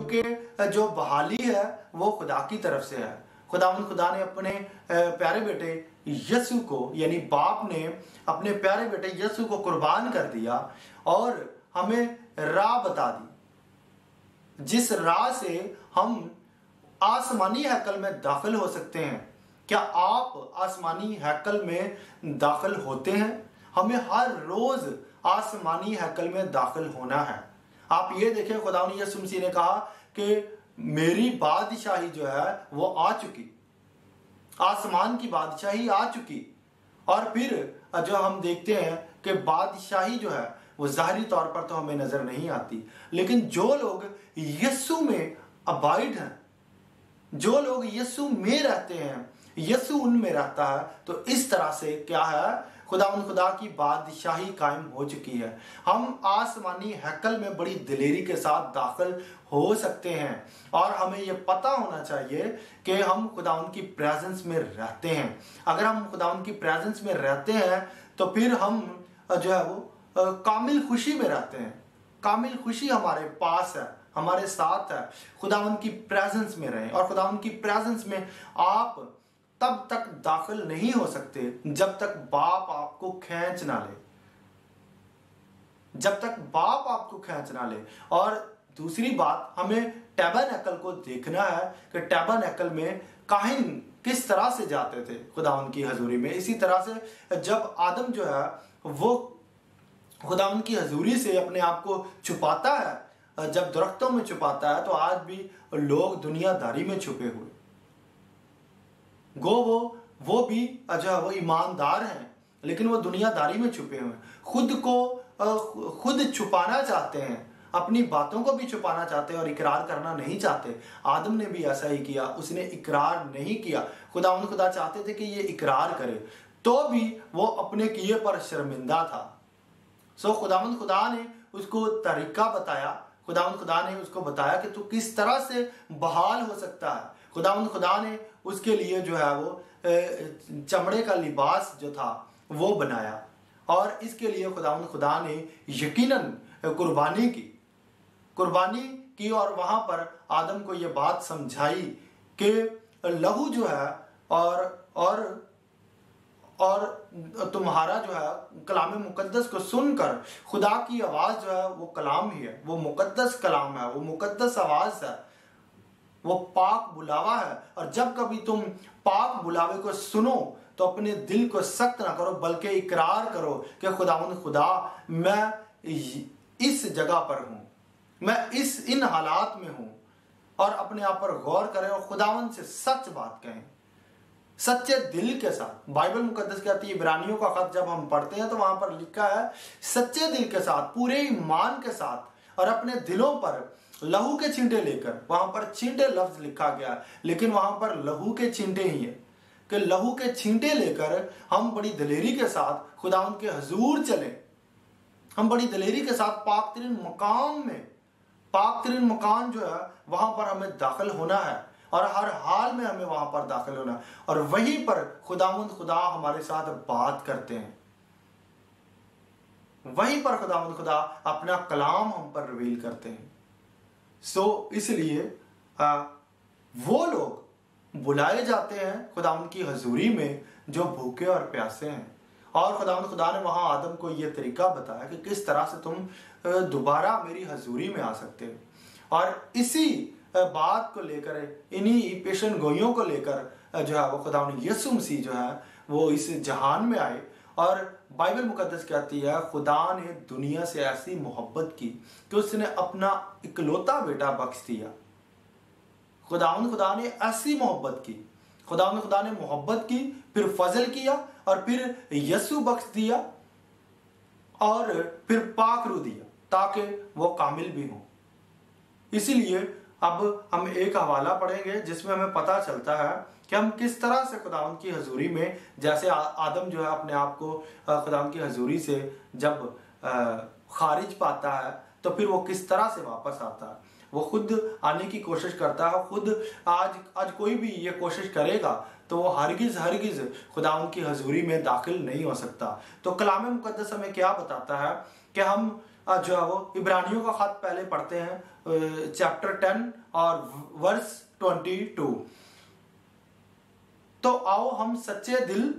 क्योंकि जो बहाली है वो खुदा की तरफ से है। खुदा ने अपने प्यारे बेटे यीशु को, यानी बाप ने अपने प्यारे बेटे यीशु को कुर्बान कर दिया और हमें राह बता दी, जिस राह से हम आसमानी हैकल में दाखिल हो सकते हैं। क्या आप आसमानी हैकल में दाखिल होते हैं? हमें हर रोज आसमानी हैकल में दाखिल होना है। आप ये देखें, खुदा यीशु मसीह ने कहा कि मेरी बादशाही जो है वो आ चुकी, आसमान की बादशाही आ चुकी। और फिर जो हम देखते हैं कि बादशाही जो है वो जाहिरी तौर पर तो हमें नजर नहीं आती, लेकिन जो लोग यीशु में अबाइड हैं, जो लोग यीशु में रहते हैं, यीशु उनमें रहता है, तो इस तरह से क्या है, खुदा की बादशाही कायम हो चुकी है। हम आसमानी हैकल में बड़ी दिलेरी के साथ दाखिल हो सकते हैं और हमें यह पता होना चाहिए कि हम खुदा की प्रेजेंस में रहते हैं। अगर हम खुदा की प्रेजेंस में रहते हैं तो फिर हम जो है वो कामिल खुशी में रहते हैं। कामिल खुशी हमारे पास है, हमारे साथ है। खुदावन की प्रेजेंस में रहें, और खुदावन की प्रेजेंस में आप तब तक दाखिल नहीं हो सकते जब तक बाप आपको खींच ना ले, जब तक बाप आपको खींच ना ले। और दूसरी बात, हमें टैबरनेकल को देखना है कि टैबरनेकल में काहिन किस तरह से जाते थे खुदावन की हजूरी में। इसी तरह से जब आदम जो है वो खुदावन की हजूरी से अपने आप को छुपाता है, जब दरख्तों में छुपाता है, तो आज भी लोग दुनियादारी में छुपे हुए, गो वो भी जो है वो ईमानदार हैं, लेकिन वो दुनियादारी में छुपे हुए हैं। खुद को खुद छुपाना चाहते हैं, अपनी बातों को भी छुपाना चाहते हैं और इकरार करना नहीं चाहते। आदम ने भी ऐसा ही किया, उसने इकरार नहीं किया। खुदा चाहते थे कि ये इकरार करे, तो भी वो अपने किए पर शर्मिंदा था। सो खुदा ने उसको तरीका बताया, खुदा ने उसको बताया कि तू किस तरह से बहाल हो सकता है। खुदा ने उसके लिए जो है वो चमड़े का लिबास जो था वो बनाया, और इसके लिए खुदा ने यकीनन कुर्बानी की और वहां पर आदम को ये बात समझाई कि लहू जो है और तुम्हारा जो है कलाम मुकद्दस को सुनकर, खुदा की आवाज जो है वो कलाम ही है, वो मुकद्दस कलाम है, वो मुकद्दस आवाज है, वो पाक बुलावा है। और जब कभी तुम पाक बुलावे को सुनो तो अपने दिल को सख्त ना करो, बल्कि इकरार करो कि खुदा मैं इस जगह पर हूं, मैं इन हालात में हूं, और अपने आप पर गौर करें और खुदावन से सच बात कहें, सच्चे दिल के साथ। बाइबल मुकद्दस कहती है, इब्रानियों का खत जब हम पढ़ते हैं तो वहां पर लिखा है सच्चे दिल के साथ, पूरे ईमान के साथ, और अपने दिलों पर लहू के छींटे लेकर। वहां पर छींटे लफ्ज लिखा गया, लेकिन वहां पर लहू के छींटे ही है कि लहू के छींटे लेकर हम बड़ी दिलेरी के साथ खुदा के हजूर चलें। हम बड़ी दिलेरी के साथ पाक तरीन मकान जो है वहां पर हमें दाखिल होना है, और हर हाल में हमें वहां पर दाखिल होना है, और वहीं पर खुदा हमारे साथ बात करते हैं। वहीं पर खुदा अपना कलाम हम पर रिवील करते हैं। सो इसलिए वो लोग बुलाए जाते हैं खुदा की हजूरी में जो भूखे और प्यासे हैं। और खुदा ने वहां आदम को यह तरीका बताया कि किस तरह से तुम दोबारा मेरी हजूरी में आ सकते हो। और इसी बात को लेकर, इन्हीं पेशन गोइयों को लेकर जो है वो खुदा यीशु मसीह जो है वो इस जहान में आए। और बाइबल मुकद्दस कहती है खुदा ने दुनिया से ऐसी मोहब्बत की कि उसने अपना इकलौता बेटा बख्श दिया। खुदा ने ऐसी मोहब्बत की, खुदा ने मोहब्बत की, फिर फजल किया, और फिर यीशु बख्श दिया, और फिर पाक रू दिया ताकि वो कामिल भी हो। इसीलिए अब हम एक हवाला पढ़ेंगे जिसमें हमें पता चलता है कि हम किस तरह से खुदावंद की हजूरी में, जैसे आदम जो है अपने आप को खुदावंद की हजूरी से जब खारिज पाता है तो फिर वो किस तरह से वापस आता है। वो खुद आने की कोशिश करता है। खुद आज कोई भी ये कोशिश करेगा तो वो हरगिज खुदावंद की हजूरी में दाखिल नहीं हो सकता। तो कलाम मुकद्दस हमें क्या बताता है कि हम जो है वो इब्रानियों का खत पहले पढ़ते हैं, चैप्टर 10 और वर्स 22। तो आओ हम सच्चे दिल,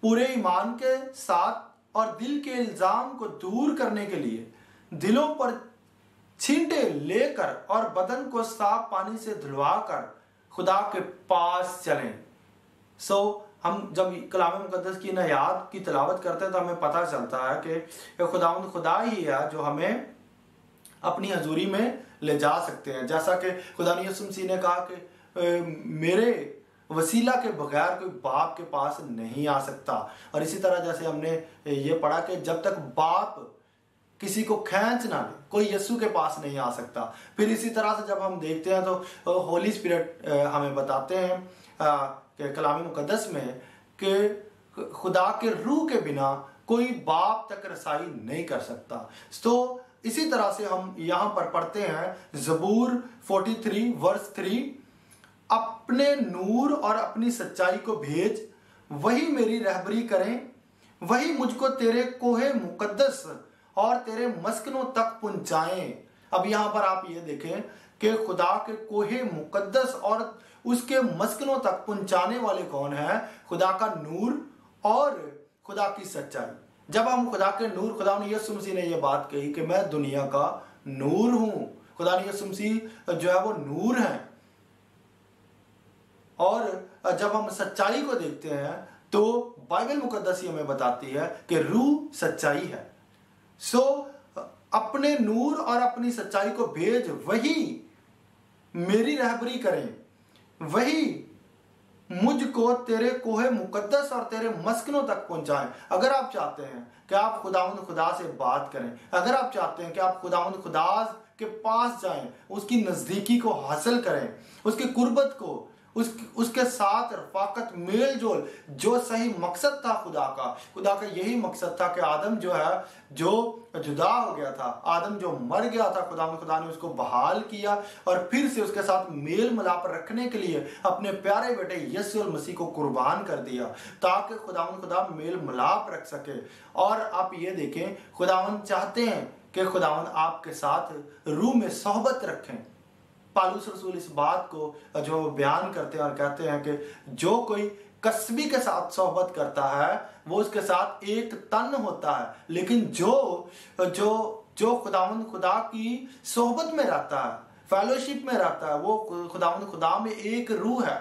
पूरे ईमान के साथ और दिल के इल्जाम को दूर करने के लिए दिलों पर छींटे लेकर और बदन को साफ पानी से धुलवाकर खुदा के पास चलें। हम जब कलाम मुकद्दस की आयात की तिलावत करते हैं तो हमें पता चलता है कि खुदा ही है जो हमें अपनी हजूरी में ले जा सकते हैं। जैसा कि खुदा यीशु मसीह ने कहा कि मेरे वसीला के बगैर कोई बाप के पास नहीं आ सकता। और इसी तरह जैसे हमने ये पढ़ा कि जब तक बाप किसी को खींच ना ले कोई यीशु के पास नहीं आ सकता। फिर इसी तरह से जब हम देखते हैं तो होली स्पिरिट हमें बताते हैं कि कलाम मुकद्दस में कि खुदा के रूह के बिना कोई बाप तक रसाई नहीं कर सकता। तो इसी तरह से हम यहाँ पर पढ़ते हैं ज़बूर 43 वर्स 3, अपने नूर और अपनी सच्चाई को भेज, वही मेरी रहबरी करें, वही मुझको तेरे कोहे मुकद्दस और तेरे मस्कनों तक पहुंचाएं। अब यहां पर आप ये देखें कि खुदा के कोहे मुकद्दस और उसके मस्कनों तक पहुंचाने वाले कौन है? खुदा का नूर और खुदा की सच्चाई। जब हम खुदा के नूर, खुदा ने यीशु मसीह ने यह बात कही कि मैं दुनिया का नूर हूं। खुदा ने यीशु मसीह जो है वो नूर है। और जब हम सच्चाई को देखते हैं तो बाइबल मुकद्दस ही हमें बताती है कि रूह सच्चाई है। अपने नूर और अपनी सच्चाई को भेज, वही मेरी रहबरी करें, वही मुझको तेरे कोहे मुकद्दस और तेरे मस्कनों तक पहुंचाएं। अगर आप चाहते हैं कि आप खुदा से बात करें, अगर आप चाहते हैं कि आप खुदा के पास जाएं, उसकी नजदीकी को हासिल करें, उसकी कुर्बत को, उसके साथ रफाकत, मेल जोल, जो सही मकसद था खुदा का यही मकसद था कि आदम जो है जो जुदा हो गया था, आदम जो मर गया था, खुदा ने उसको बहाल किया और फिर से उसके साथ मेल मिलाप रखने के लिए अपने प्यारे बेटे यीशु मसीह को कुर्बान कर दिया ताकि खुदा मेल मिलाप रख सके। और आप ये देखें, खुदावंद चाहते हैं कि खुदावंद आपके साथ रूह में सोहबत रखें। पालूस रसूल इस बात को जो बयान करते हैं और कहते हैं कि जो कोई कसबी के साथ सोहबत करता है वो उसके साथ एक तन होता है, लेकिन जो खुदा की सोहबत में रहता है, फेलोशिप में रहता है, वो खुदा में एक रूह है।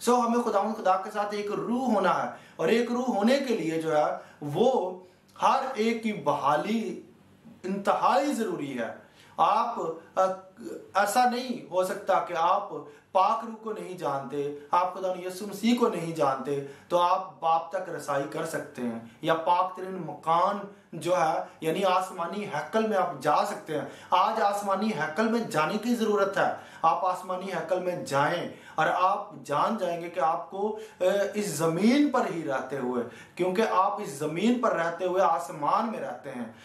हमें खुदा के साथ एक रूह होना है और एक रूह होने के लिए जो है वो हर एक की बहाली इंतहाई जरूरी है। आप ऐसा नहीं हो सकता कि आप पाक रूह को नहीं जानते, आप खुदा यीशु मसीह को नहीं जानते तो आप बाप तक रसाई कर सकते हैं, या पाक तरीन मकान जो है यानी आसमानी हैकल में आप जा सकते हैं। आज आसमानी हैकल में जाने की जरूरत है। आप आसमानी हैकल में जाएं और आप जान जाएंगे कि आपको इस जमीन पर ही रहते हुए, क्योंकि आप इस जमीन पर रहते हुए आसमान में रहते हैं,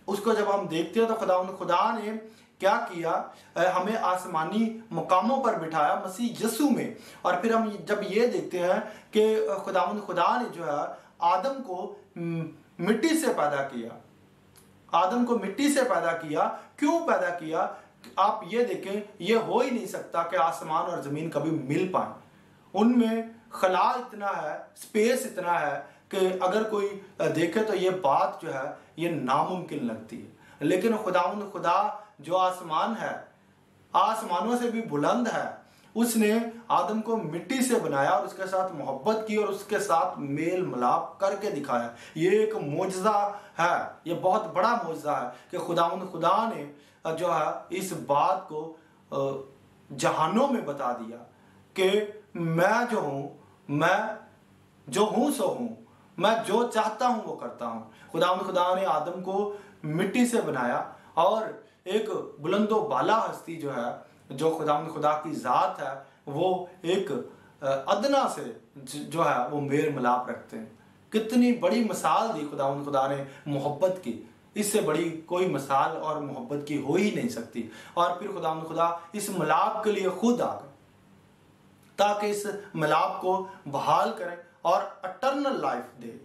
उसको जब हम देखते हैं तो खुदा ने क्या किया, हमें आसमानी मकामों पर बिठाया मसीह यीशु में। और फिर हम जब ये देखते हैं कि खुदा ने जो है आदम को मिट्टी से पैदा किया, आदम को मिट्टी से पैदा किया। क्यों पैदा किया? आप ये देखें, ये हो ही नहीं सकता कि आसमान और जमीन कभी मिल पाए। उनमें खला इतना है, स्पेस इतना है कि अगर कोई देखे तो ये बात जो है ये नामुमकिन लगती है। लेकिन खुदा जो आसमान है, आसमानों से भी बुलंद है, उसने आदम को मिट्टी से बनाया और उसके साथ मोहब्बत की और उसके साथ मेल मिलाप करके दिखाया। ये एक मोजज़ा है, ये बहुत बड़ा मोजज़ा है कि खुदा ने जो है इस बात को जहानों में बता दिया कि मैं जो हूं, मैं जो हूं सो हूं, मैं जो चाहता हूं वो करता हूं। खुदा ने आदम को मिट्टी से बनाया और एक बुलंदो बाला हस्ती जो है, जो खुदा की जात है, वो एक अदना से जो है वो मेल मिलाप रखते हैं। कितनी बड़ी मिसाल दी खुदा ने मोहब्बत की, इससे बड़ी कोई मिसाल और मोहब्बत की हो ही नहीं सकती। और फिर खुदा इस मिलाप के लिए खुद आ गए ताकि इस मिलाप को बहाल करें और अटर्नल लाइफ दे।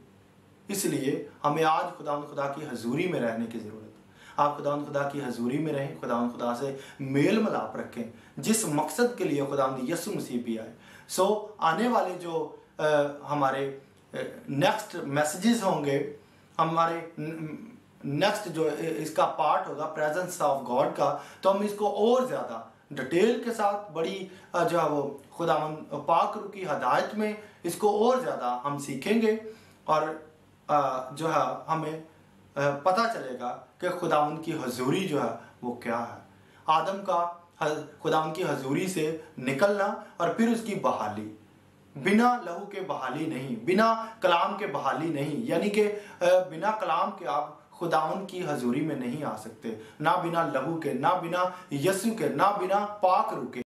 इसलिए हमें आज खुदा की हजूरी में रहने की जरूरत है। आप खुदावंद खुदा की हजूरी में रहें, खुदावंद खुदा से मेल मिलाप रखें, जिस मकसद के लिए खुदावंद यीशु मसीह भी आए। सो आने वाले जो हमारे नेक्स्ट मैसेजेस होंगे, हमारे नेक्स्ट जो इसका पार्ट होगा प्रेजेंस ऑफ गॉड का, तो हम इसको और ज़्यादा डिटेल के साथ बड़ी जो है वो खुदावंद पाक रूह की हदायत में इसको और ज़्यादा हम सीखेंगे, और जो है हमें पता चलेगा कि खुदावंद की हजूरी जो है वो क्या है। आदम का खुदावंद की हजूरी से निकलना और फिर उसकी बहाली, बिना लहू के बहाली नहीं, बिना कलाम के बहाली नहीं, यानी कि बिना कलाम के आप खुदावंद की हजूरी में नहीं आ सकते, ना बिना लहू के, ना बिना यीशु के, ना बिना पाक रूह के।